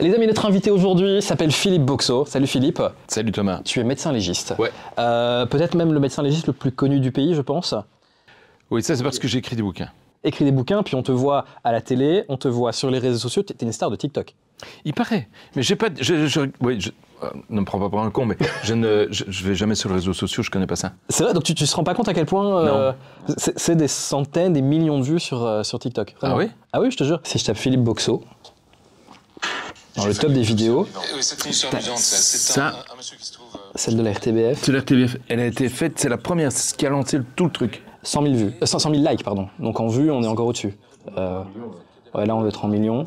Les amis, notre invité aujourd'hui s'appelle Philippe Boxo. Salut Philippe. Salut Thomas. Tu es médecin légiste. Ouais. Peut-être même le médecin légiste le plus connu du pays, je pense. Oui, ça c'est parce que j'ai écrit des bouquins. Écris des bouquins, puis on te voit à la télé, on te voit sur les réseaux sociaux. Tu es une star de TikTok. Il paraît. Mais j'ai pas... ne me prends pas pour un con, mais je vais jamais sur les réseaux sociaux, je connais pas ça. C'est vrai, donc tu te rends pas compte à quel point c'est des centaines, des millions de vues sur TikTok. Vraiment. Ah oui? Ah oui, je te jure. Si je tape Philippe Boxo, dans le top des vidéos, Oui, c'est une histoire amusante, ça. C'est un monsieur qui se trouve... celle de la RTBF, C'est la RTBF. Elle a été faite, c'est la première, c'est ce qui a lancé tout le truc. 100 000 vues. 100 000 likes, pardon. Donc en vues, on est encore au-dessus. Ouais, là, on doit être en millions.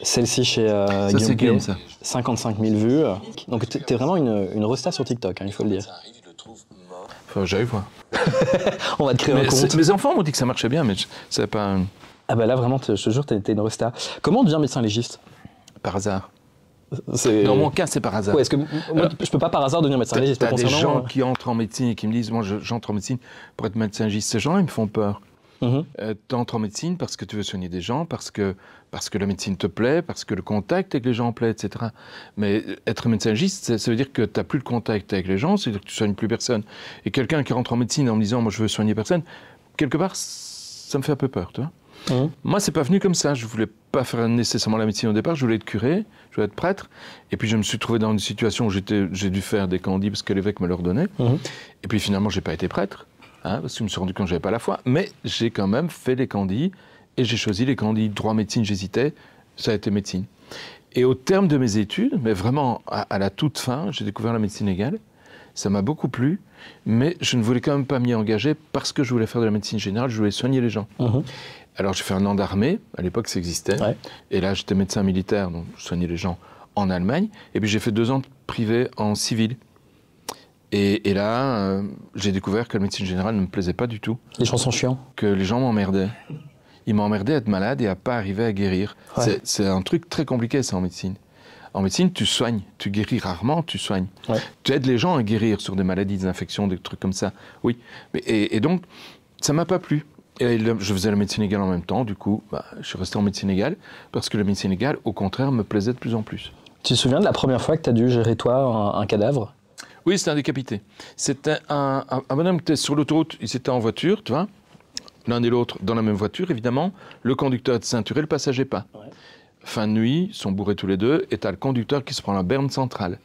Celle-ci chez c'est Guillaume, Guillaume, ça. 55 000 vues. Donc t'es vraiment une resta sur TikTok, hein, il faut le dire. Enfin, j'arrive voir. On va te créer un compte. Mes enfants m'ont dit que ça marchait bien, mais c'est pas Ah bah là, vraiment, je te jure, t'es une resta. Comment on devient médecin légiste? par hasard. Dans mon cas, c'est par hasard. Ouais, est-ce que moi, je peux pas par hasard devenir médecin légiste? T'as des concernant, gens qui entrent en médecine et qui me disent, moi j'entre en médecine pour être médecin légiste. Ces gens-là, ils me font peur. Tu entres en médecine parce que tu veux soigner des gens, parce que la médecine te plaît, parce que le contact avec les gens plaît, etc. Mais être médecin légiste, ça veut dire que tu n'as plus de contact avec les gens, c'est-à-dire que tu ne soignes plus personne. Et quelqu'un qui rentre en médecine en me disant « moi je veux soigner personne », quelque part, ça me fait un peu peur, tu vois. Moi, c'est pas venu comme ça. Je voulais pas faire nécessairement la médecine au départ. Je voulais être curé, je voulais être prêtre. Et puis, je me suis trouvé dans une situation où j'ai dû faire des candidats parce que l'évêque me leur donnait. Et puis, finalement, j'ai pas été prêtre. Parce que je me suis rendu compte que j'avais pas la foi, mais j'ai quand même fait les candidats et j'ai choisi les candidats droit médecine, j'hésitais, ça a été médecine. Et au terme de mes études, mais vraiment à la toute fin, j'ai découvert la médecine légale, ça m'a beaucoup plu, mais je ne voulais quand même pas m'y engager parce que je voulais faire de la médecine générale, je voulais soigner les gens. Alors j'ai fait un an d'armée, à l'époque ça existait, et là j'étais médecin militaire, donc je soignais les gens en Allemagne, et puis j'ai fait 2 ans de privé en civil. Et là, j'ai découvert que la médecine générale ne me plaisait pas du tout. Les gens sont chiants. Que les gens m'emmerdaient. Ils m'emmerdaient à être malade et à pas arriver à guérir. C'est un truc très compliqué, ça, en médecine. En médecine, tu soignes. Tu guéris rarement, tu soignes. Tu aides les gens à guérir sur des maladies, des infections, des trucs comme ça. Oui. Et donc, ça m'a pas plu. Et je faisais la médecine légale en même temps. Du coup, je suis resté en médecine légale parce que la médecine légale, au contraire, me plaisait de plus en plus. Tu te souviens de la première fois que tu as dû gérer, toi, un cadavre? Oui, c'était un décapité. C'était un bonhomme qui était sur l'autoroute, ils étaient en voiture, tu vois, l'un et l'autre dans la même voiture, évidemment. Le conducteur est ceinturé, le passager pas. Fin de nuit, ils sont bourrés tous les deux, et tu as le conducteur qui se prend la berme centrale.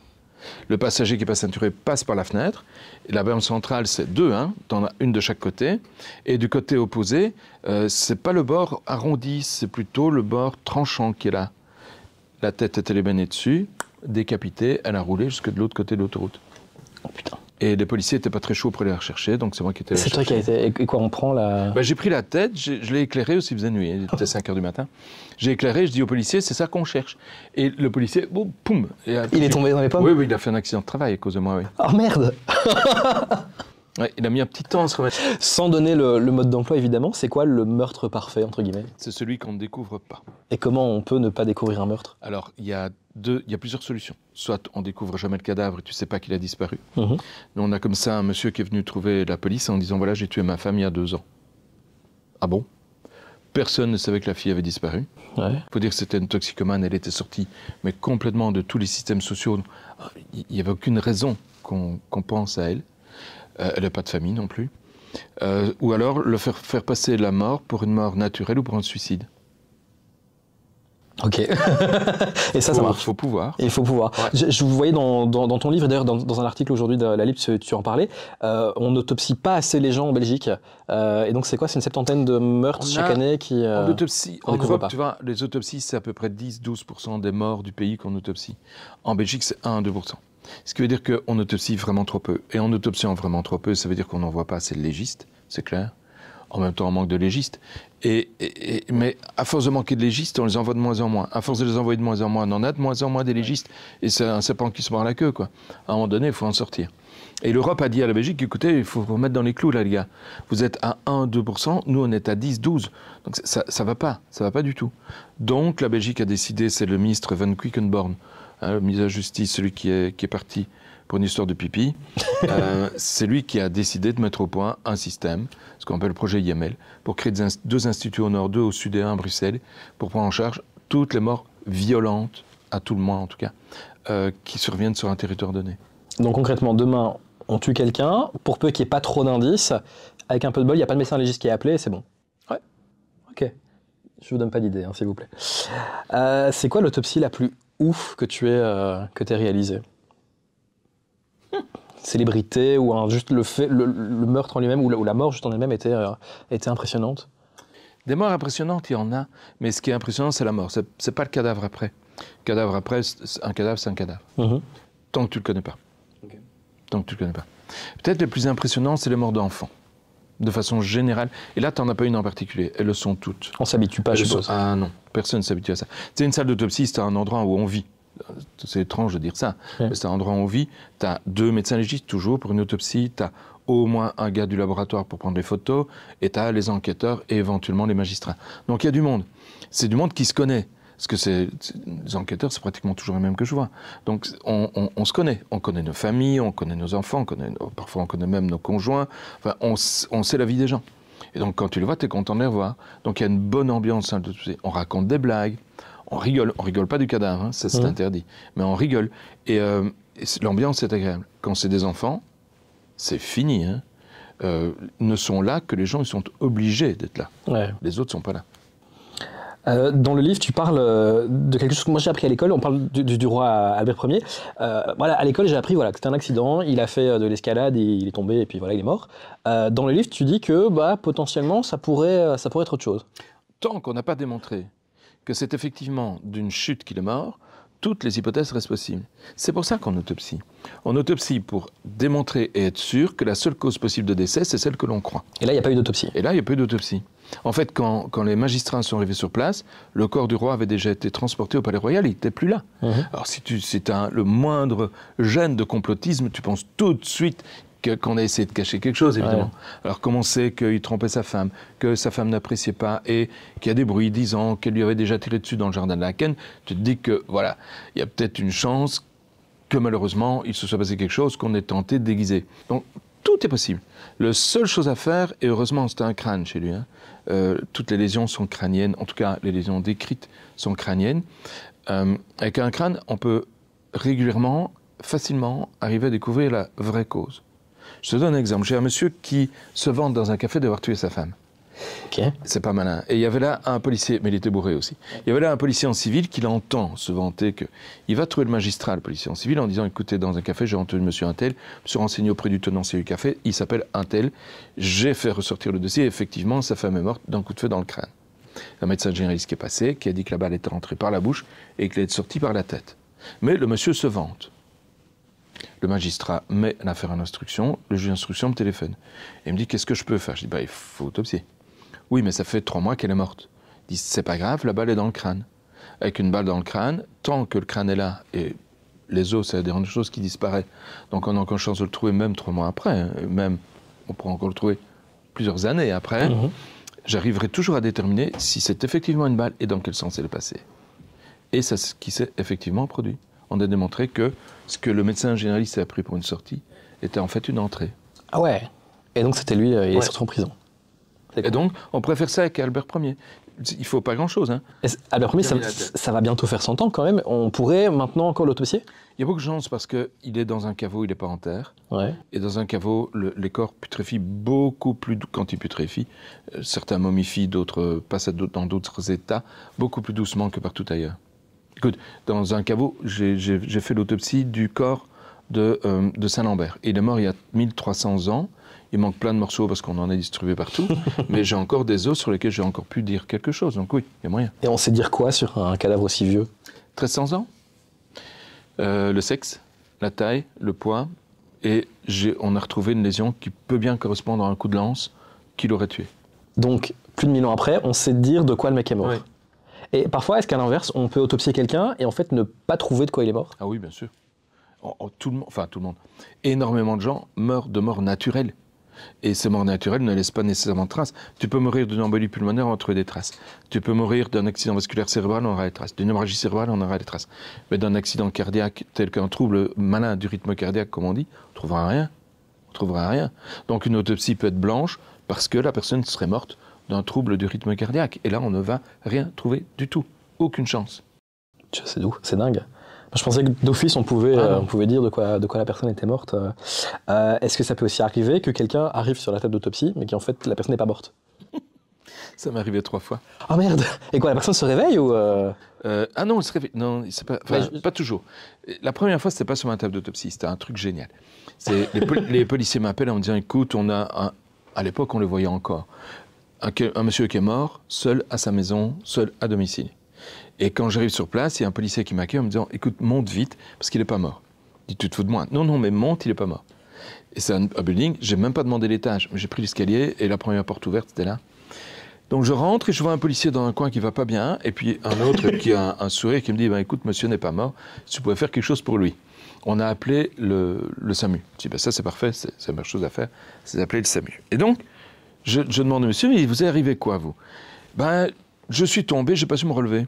Le passager qui n'est pas ceinturé passe par la fenêtre. Et la berme centrale, c'est 2, t'en as une de chaque côté. Et du côté opposé, c'est pas le bord arrondi, c'est plutôt le bord tranchant qui est là. La tête était ébénée dessus, décapitée, elle a roulé jusque de l'autre côté de l'autoroute. Oh putain. Et les policiers n'étaient pas très chauds pour aller la rechercher, donc c'est moi qui étais allé la chercher. C'est toi qui a été... Et quoi, on prend la... J'ai pris la tête, je l'ai éclairé aussi, il faisait nuit, il était 5h du matin. J'ai éclairé, je dis au policier, c'est ça qu'on cherche. Et le policier, boum, poum. Il est tombé dans les pommes? Oui, il a fait un accident de travail à cause de moi, oui. Oh merde. Il a mis un petit temps à se remettre. Sans donner le mode d'emploi, évidemment, c'est quoi le meurtre parfait, entre guillemets? C'est celui qu'on ne découvre pas. Et comment on peut ne pas découvrir un meurtre? Alors, il y a plusieurs solutions. Soit on découvre jamais le cadavre et tu sais pas qu'il a disparu. Nous, on a comme ça un monsieur qui est venu trouver la police en disant, voilà, j'ai tué ma femme il y a 2 ans. Ah bon? Personne ne savait que la fille avait disparu. Il faut dire que c'était une toxicomane, elle était sortie, mais complètement de tous les systèmes sociaux. Il n'y avait aucune raison qu'on pense à elle. Elle n'a pas de famille non plus. Ou alors le faire passer la mort pour une mort naturelle ou pour un suicide. Ok. Et ça marche. Il faut pouvoir. Il faut pouvoir. Je vous voyais dans ton livre, d'ailleurs dans un article aujourd'hui de la Libre, tu en parlais, on n'autopsie pas assez les gens en Belgique. Et donc c'est quoi? C'est une 70aine de meurtres chaque année qui... En autopsie, en Europe, tu vois, les autopsies, c'est à peu près 10-12% des morts du pays qu'on autopsie. En Belgique, c'est 1-2%. Ce qui veut dire qu'on autopsie vraiment trop peu. Et en autopsiant vraiment trop peu, ça veut dire qu'on n'envoie pas assez de légistes, c'est clair. En même temps, on manque de légistes. Mais à force de manquer de légistes, on les envoie de moins en moins. À force de les envoyer de moins en moins, on en a de moins en moins des légistes. Et c'est un serpent qui se mord la queue, quoi. À un moment donné, il faut en sortir. Et l'Europe a dit à la Belgique, écoutez, il faut vous remettre dans les clous, là, les gars. Vous êtes à 1-2%, nous, on est à 10-12%. Donc ça va pas du tout. Donc la Belgique a décidé, c'est le ministre Van Quickenborne, le ministre de la Justice, celui qui est parti pour une histoire de pipi, c'est lui qui a décidé de mettre au point un système, ce qu'on appelle le projet IML, pour créer 2 instituts au nord, 2 au sud et 1 à Bruxelles, pour prendre en charge toutes les morts violentes à tout le moins en tout cas, qui surviennent sur un territoire donné. Donc concrètement, demain, on tue quelqu'un, pour peu qu'il n'y ait pas trop d'indices, avec un peu de bol, il n'y a pas de médecin légiste qui est appelé, c'est bon. Ouais. Ok. Je vous donne pas d'idée, hein, s'il vous plaît. C'est quoi l'autopsie la plus ouf que tu aies réalisée? Célébrité ou juste le meurtre en lui-même ou la mort juste en elle-même était impressionnante? Des morts impressionnantes, il y en a, mais ce qui est impressionnant, c'est la mort. C'est pas le cadavre après. Le cadavre après, un cadavre, c'est un cadavre. Tant que tu le connais pas. Okay. Tant que tu le connais pas. Peut-être le plus impressionnant, c'est les morts d'enfants. De façon générale. Et là, tu n'en as pas une en particulier. Elles le sont toutes. On ne s'habitue pas, je suppose. Ah non, personne ne s'habitue à ça. C'est une salle d'autopsie, c'est un endroit où on vit. C'est étrange de dire ça, mais c'est un endroit où on vit. Tu as 2 médecins légistes toujours pour une autopsie, tu as au moins un gars du laboratoire pour prendre les photos, et tu as les enquêteurs et éventuellement les magistrats. Donc il y a du monde. C'est du monde qui se connaît. Parce que les enquêteurs, c'est pratiquement toujours les mêmes que je vois. Donc on se connaît. On connaît nos familles, on connaît nos enfants, parfois on connaît même nos conjoints. Enfin, on sait la vie des gens. Et donc quand tu les vois, tu es content de les revoir. Donc il y a une bonne ambiance. On raconte des blagues. On rigole pas du cadavre, hein, ça c'est interdit, mais on rigole. Et l'ambiance est agréable. Quand c'est des enfants, c'est fini. Hein. Ne sont là que les gens, ils sont obligés d'être là. Ouais. Les autres ne sont pas là. Dans le livre, tu parles de quelque chose que moi j'ai appris à l'école. On parle du roi Albert Ier. Voilà, à l'école, j'ai appris que c'était un accident. Il a fait de l'escalade, il est tombé et puis voilà, il est mort. Dans le livre, tu dis que potentiellement, ça pourrait être autre chose. Tant qu'on n'a pas démontré que c'est effectivement d'une chute qu'il est mort, toutes les hypothèses restent possibles. C'est pour ça qu'on autopsie. On autopsie pour démontrer et être sûr que la seule cause possible de décès, c'est celle que l'on croit. Et là, il n'y a pas eu d'autopsie. Et là, il n'y a pas eu d'autopsie. En fait, quand les magistrats sont arrivés sur place, le corps du roi avait déjà été transporté au palais royal, il n'était plus là. Alors si tu as le moindre gène de complotisme, tu penses tout de suite qu'on a essayé de cacher quelque chose, évidemment. Ouais. Alors, comme on sait qu'il trompait sa femme, que sa femme n'appréciait pas, et qu'il y a des bruits disant qu'elle lui avait déjà tiré dessus dans le jardin de la Laken, tu te dis que, voilà, il y a peut-être une chance que, malheureusement, il se soit passé quelque chose qu'on ait tenté de déguiser. Donc, tout est possible. La seule chose à faire, et heureusement, c'était un crâne chez lui, hein, toutes les lésions sont crâniennes, en tout cas, les lésions décrites sont crâniennes. Avec un crâne, on peut régulièrement, facilement, arriver à découvrir la vraie cause. Je te donne un exemple. J'ai un monsieur qui se vante dans un café d'avoir tué sa femme. Okay. C'est pas malin. Et il y avait là un policier, mais il était bourré aussi. Il y avait là un policier en civil qui l'entend se vanter qu'il va trouver le magistrat, le policier en civil, en disant « Écoutez, dans un café, j'ai entendu monsieur Untel, je me suis renseigné auprès du tenancier du café, il s'appelle Untel, j'ai fait ressortir le dossier, et effectivement, sa femme est morte d'un coup de feu dans le crâne. » Un médecin généraliste qui est passé, qui a dit que la balle était rentrée par la bouche et qu'elle est sortie par la tête. Mais le monsieur se vante. Le magistrat met l'affaire en instruction, le juge d'instruction me téléphone. Et il me dit, qu'est-ce que je peux faire? Je dis, il faut autopsier. Oui, mais ça fait 3 mois qu'elle est morte. Il dit, c'est pas grave, la balle est dans le crâne. Avec une balle dans le crâne, tant que le crâne est là, et les os, c'est la dernière chose qui disparaît. Donc on a encore chance de le trouver même 3 mois après. Hein. Même, on pourra encore le trouver plusieurs années après. J'arriverai toujours à déterminer si c'est effectivement une balle et dans quel sens elle est passée. Et c'est ce qui s'est effectivement produit. On a démontré que ce que le médecin généraliste a pris pour une sortie était en fait une entrée. Ah ouais. Et donc c'était lui, il est sorti en prison. Et donc, on préfère ça qu'Albert Ier. Il ne faut pas grand-chose. Hein. Albert Ier, ça va bientôt faire 100 ans quand même. On pourrait maintenant encore l'autopsier? Il y a beaucoup de chance parce qu'il est dans un caveau, il n'est pas en terre. Ouais. Et dans un caveau, les corps putréfient beaucoup plus, quand ils putréfient, certains momifient, d'autres passent dans d'autres états, beaucoup plus doucement que partout ailleurs. Écoute, dans un caveau, j'ai fait l'autopsie du corps de Saint-Lambert. Il est mort il y a 1300 ans. Il manque plein de morceaux parce qu'on en a distribué partout. Mais j'ai encore des os sur lesquels j'ai encore pu dire quelque chose. Donc oui, il y a moyen. Et on sait dire quoi sur un cadavre aussi vieux? 1300 ans. Le sexe, la taille, le poids. Et on a retrouvé une lésion qui peut bien correspondre à un coup de lance qui l'aurait tué. Donc, plus de 1000 ans après, on sait dire de quoi le mec est mort. Oui. Et parfois, est-ce qu'à l'inverse, on peut autopsier quelqu'un et en fait ne pas trouver de quoi il est mort? Ah oui, bien sûr. Tout le monde. Énormément de gens meurent de mort naturelle. Et ces morts naturelles ne laissent pas nécessairement de traces. Tu peux mourir d'une embolie pulmonaire, on va trouver des traces. Tu peux mourir d'un accident vasculaire cérébral, on aura des traces. D'une hémorragie cérébrale, on aura des traces. Mais d'un accident cardiaque, tel qu'un trouble malin du rythme cardiaque, comme on dit, on ne trouvera rien. On trouvera rien. Donc une autopsie peut être blanche parce que la personne serait morte d'un trouble du rythme cardiaque. Et là, on ne va rien trouver du tout. Aucune chance. C'est d'où? C'est dingue. Je pensais que d'office, on pouvait dire de quoi la personne était morte. Est-ce que ça peut aussi arriver que quelqu'un arrive sur la table d'autopsie, mais qu'en fait, la personne n'est pas morte? Ça m'est arrivé 3 fois. Oh merde! Et quoi, la personne se réveille ou Ah non, elle se réveille. Non, c'est pas, pas toujours. La première fois, c'était pas sur ma table d'autopsie. C'était un truc génial. Les policiers m'appellent en me disant, écoute, à l'époque, on le voyait encore. Un monsieur qui est mort, seul à sa maison, seul à domicile. Et quand j'arrive sur place, il y a un policier qui m'accueille en me disant, écoute, monte vite, parce qu'il n'est pas mort. Il dit, tu te fous de moi? Non, mais monte, il n'est pas mort. Et c'est un building, j'ai même pas demandé l'étage, mais j'ai pris l'escalier et la première porte ouverte, c'était là. Donc je rentre et je vois un policier dans un coin qui va pas bien, et puis un autre qui a un sourire qui me dit, écoute, monsieur n'est pas mort, si tu pouvais faire quelque chose pour lui. On a appelé le SAMU. Je dis, ça c'est parfait, c'est la meilleure chose à faire, c'est d'appeler le SAMU. Et donc, je demande au monsieur, mais vous est arrivé quoi, vous? Je suis tombé, j'ai pas su me relever.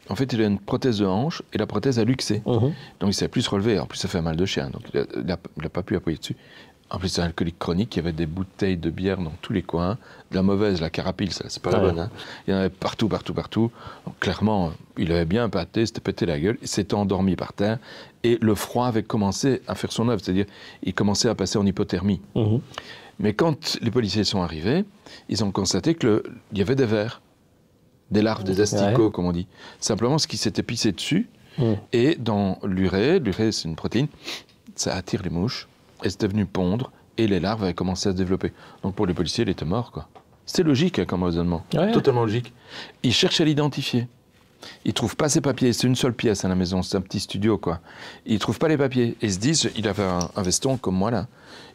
En fait, il a une prothèse de hanche et la prothèse a luxé. Donc il ne savait plus se relever. En plus, ça fait un mal de chien, donc il n'a pas pu appuyer dessus. En plus, c'est un alcoolique chronique, il y avait des bouteilles de bière dans tous les coins. De la mauvaise, la carapille, ça, c'est pas la bonne. Hein. Il y en avait partout. Donc, clairement, il avait bien pâté, s'était pété la gueule, il s'était endormi par terre. Et le froid avait commencé à faire son œuvre, c'est-à-dire il commençait à passer en hypothermie. Mais quand les policiers sont arrivés, ils ont constaté qu'il y avait des vers, des larves, des asticots, comme on dit. Simplement, ce qui s'était pissé dessus, et dans l'urée c'est une protéine, ça attire les mouches. Et c'était venu pondre, et les larves avaient commencé à se développer. Donc pour les policiers, il était mort, quoi. C'était logique, hein, comme raisonnement. Totalement logique. Ils cherchent à l'identifier. Ils ne trouvent pas ses papiers. C'est une seule pièce à la maison, c'est un petit studio, quoi. Ils ne trouvent pas les papiers. Et ils se disent, il avait un veston comme moi, là.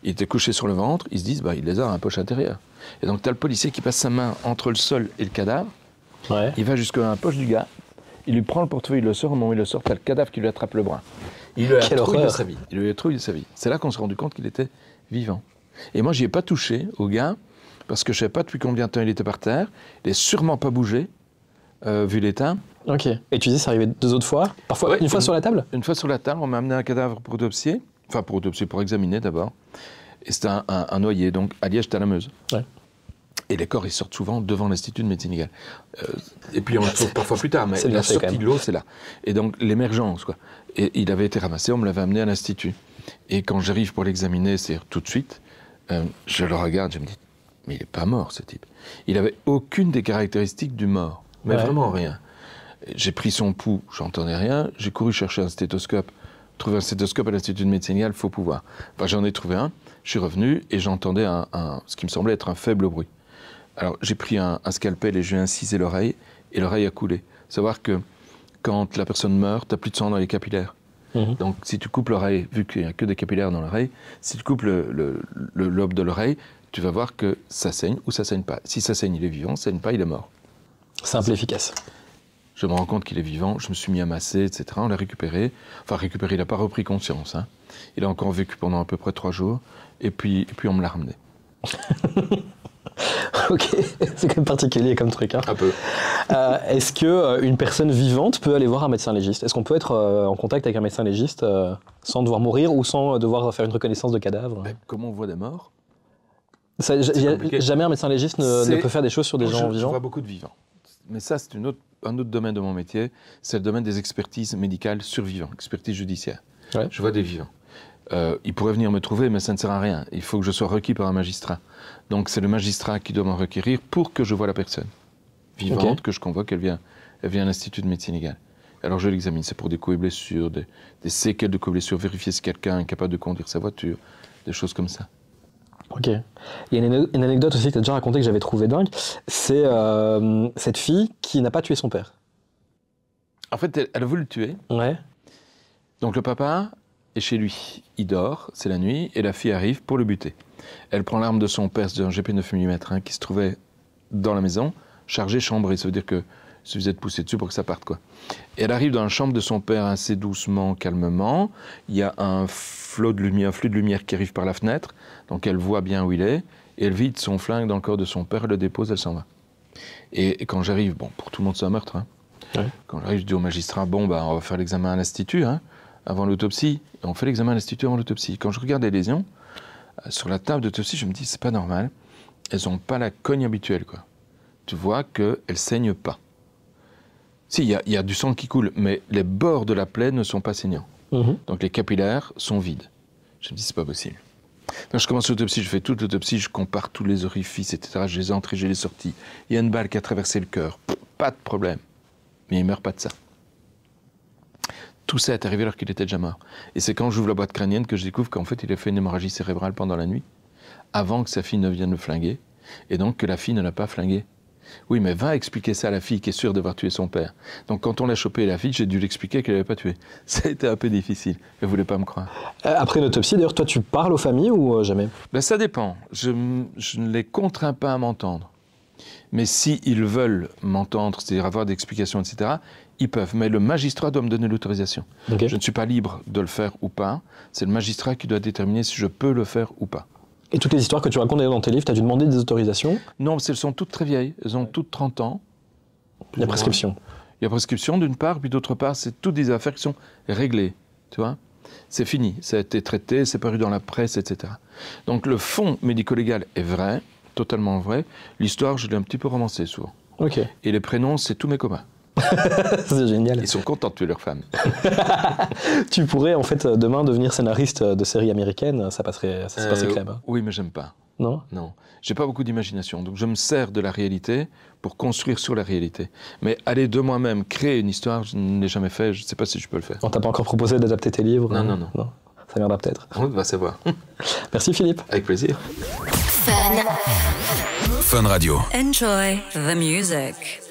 Il était couché sur le ventre. Ils se disent, il les a dans la poche intérieure. Et donc tu as le policier qui passe sa main entre le sol et le cadavre. Il va jusqu'à la poche du gars. Il lui prend le portefeuille, il le sort. Au moment où il le sort, tu as le cadavre qui lui attrape le bras. Il lui a trouillé de sa vie. Il lui a trouillé de sa vie. C'est là qu'on s'est rendu compte qu'il était vivant. Et moi, je n'y ai pas touché au gars, parce que je ne savais pas depuis combien de temps il était par terre. Il n'est sûrement pas bougé, vu l'état. Ok. Et tu dis, ça arrivait 2 autres fois? Parfois, une fois sur la table? Une fois sur la table, on m'a amené un cadavre pour autopsier. Enfin, pour examiner d'abord. Et c'était un noyé, donc à Liège, à la Meuse. Et les corps, ils sortent souvent devant l'Institut de médecine légale. Et puis on le trouve parfois plus tard, mais la sortie de l'eau, c'est là. Et donc l'émergence, quoi. Et il avait été ramassé, on me l'avait amené à l'Institut. Et quand j'arrive pour l'examiner, c'est-à-dire tout de suite, je le regarde, je me dis, mais il n'est pas mort, ce type. Il n'avait aucune des caractéristiques du mort, mais vraiment rien. J'ai pris son pouls, j'entendais rien, j'ai couru chercher un stéthoscope. Trouver un stéthoscope à l'Institut de médecine légale, il faut pouvoir. Enfin, j'en ai trouvé un, je suis revenu et j'entendais ce qui me semblait être un faible bruit. Alors, j'ai pris un scalpel et j'ai incisé l'oreille, et l'oreille a coulé. Savoir que quand la personne meurt, tu n'as plus de sang dans les capillaires. Donc, si tu coupes l'oreille, vu qu'il n'y a que des capillaires dans l'oreille, si tu coupes le lobe de l'oreille, tu vas voir que ça saigne ou ça saigne pas. Si ça saigne, il est vivant, ça saigne pas, il est mort. Simple et efficace. Je me rends compte qu'il est vivant, je me suis mis à masser, etc. On l'a récupéré. Enfin, récupéré, il n'a pas repris conscience. Hein. Il a encore vécu pendant à peu près 3 jours, et puis on me l'a ramené. Ok, c'est quand même particulier comme truc. Hein. Un peu. Est-ce qu'une personne vivante peut aller voir un médecin légiste? Est-ce qu'on peut être en contact avec un médecin légiste sans devoir mourir ou sans devoir faire une reconnaissance de cadavre? Comment on voit des morts? Jamais un médecin légiste ne peut faire des choses sur des gens vivants? Je vois beaucoup de vivants. Mais ça, c'est un autre domaine de mon métier. C'est le domaine des expertises médicales sur vivants, expertise judiciaire. Je vois des vivants. Il pourrait venir me trouver, mais ça ne sert à rien. Il faut que je sois requis par un magistrat. Donc c'est le magistrat qui doit m'en requérir pour que je voie la personne vivante, que je convoque, elle vient à l'Institut de médecine légale. Alors je l'examine, c'est pour des coups et blessures, des séquelles de coups et blessures, vérifier si quelqu'un est incapable de conduire sa voiture, des choses comme ça. Ok. Il y a une anecdote aussi que tu as déjà racontée que j'avais trouvée dingue, c'est cette fille qui n'a pas tué son père. En fait, elle a voulu le tuer. Donc le papa est chez lui, il dort, c'est la nuit, et la fille arrive pour le buter. Elle prend l'arme de son père, c'est un GP 9 mm, qui se trouvait dans la maison, chargé, chambré. Ça veut dire que il suffisait de pousser dessus pour que ça parte, quoi. Et elle arrive dans la chambre de son père assez doucement, calmement. Il y a un flux de lumière qui arrive par la fenêtre, donc elle voit bien où il est, et elle vide son flingue dans le corps de son père, elle le dépose, elle s'en va. Et quand j'arrive, bon, pour tout le monde c'est un meurtre, hein. Quand j'arrive, je dis au magistrat, on va faire l'examen à l'Institut, hein, avant l'autopsie. Et on fait l'examen à l'Institut avant l'autopsie. Quand je regarde les lésions, sur la table d'autopsie, je me dis, c'est pas normal. Elles n'ont pas la cogne habituelle, quoi. Tu vois qu'elles ne saignent pas. Si, il y a du sang qui coule, mais les bords de la plaie ne sont pas saignants. Donc les capillaires sont vides. Je me dis, c'est pas possible. Donc je commence l'autopsie, je fais toute l'autopsie, je compare tous les orifices, etc. Je les entrées, je les sorties. Il y a une balle qui a traversé le cœur. Pas de problème. Mais il ne meurt pas de ça. Tout ça est arrivé alors qu'il était déjà mort. Et c'est quand j'ouvre la boîte crânienne que je découvre qu'en fait, il a fait une hémorragie cérébrale pendant la nuit, avant que sa fille ne vienne le flinguer, et donc que la fille ne l'a pas flingué. Oui, mais va expliquer ça à la fille qui est sûre d'avoir tué son père. Donc quand on l'a chopé, la fille, j'ai dû l'expliquer qu'elle n'avait pas tué. Ça a été un peu difficile. Elle ne voulait pas me croire. Après une autopsie, d'ailleurs, toi, tu parles aux familles ou jamais? Ben, ça dépend. Je ne les contrains pas à m'entendre. Mais s'ils veulent m'entendre, c'est-à-dire avoir des explications, etc., ils peuvent. Mais le magistrat doit me donner l'autorisation. Okay. Je ne suis pas libre de le faire ou pas. C'est le magistrat qui doit déterminer si je peux le faire ou pas. Et toutes les histoires que tu racontes dans tes livres, tu as dû demander des autorisations? Non, parce qu'elles sont toutes très vieilles. Elles ont toutes 30 ans. Il y a prescription. Il y a prescription d'une part, puis d'autre part, c'est toutes des affaires qui sont réglées. Tu vois ? C'est fini. Ça a été traité, c'est paru dans la presse, etc. Donc le fond médico-légal est vrai, totalement vrai. L'histoire, je l'ai un petit peu romancée souvent. Ok. Et les prénoms, c'est tous mes copains. C'est génial. Ils sont contents de tuer leur femme. Tu pourrais en fait demain devenir scénariste de séries américaines, ça passerait crème. Hein. Oui, mais j'aime pas. Non. Non. J'ai pas beaucoup d'imagination, donc je me sers de la réalité pour construire sur la réalité. Mais aller de moi-même créer une histoire, je ne l'ai jamais fait. Je ne sais pas si je peux le faire. On t'a pas encore proposé d'adapter tes livres? Non. Ça viendra peut-être. On va savoir. Merci Philippe. Avec plaisir. Fun Radio. Enjoy the music.